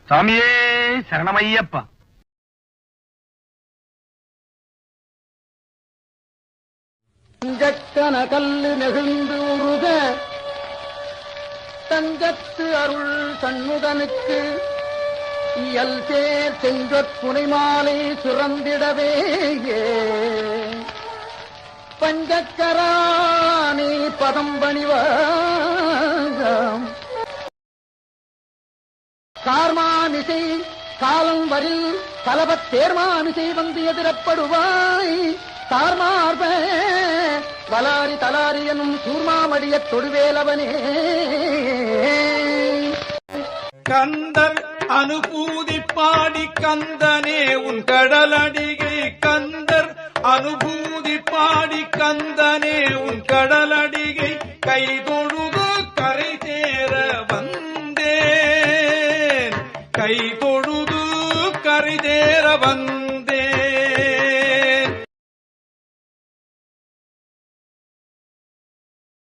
சாமியே சரணமையப்பா. தங்கக்கன கல்லு நெகிழ்ந்து உருக தங்கத்து அருள் சண்முகனுக்கு இயல் சேர் செங்கற் புனைமாலை சுரந்திடவே பஞ்சக்கராணி பதம் பணிவாம் கார்மாமிசை காலம் வரில் கலபத் தேர்மாமிசை வந்து எதிரப்படுவாய் தார்மார்ப வலாரி தலாரி எனும் சூர்மாமடிய தொடுவேலவனே. கந்தர் அனுபூதி பாடி கந்தனே உன் கடலடிகை கந்தர் அனுபூதி பாடி கந்தனே உன் கடலடிகை கைதொழுது கரை சேர வந்தேன் கைதொழுது கரை சேர வந்தேன்.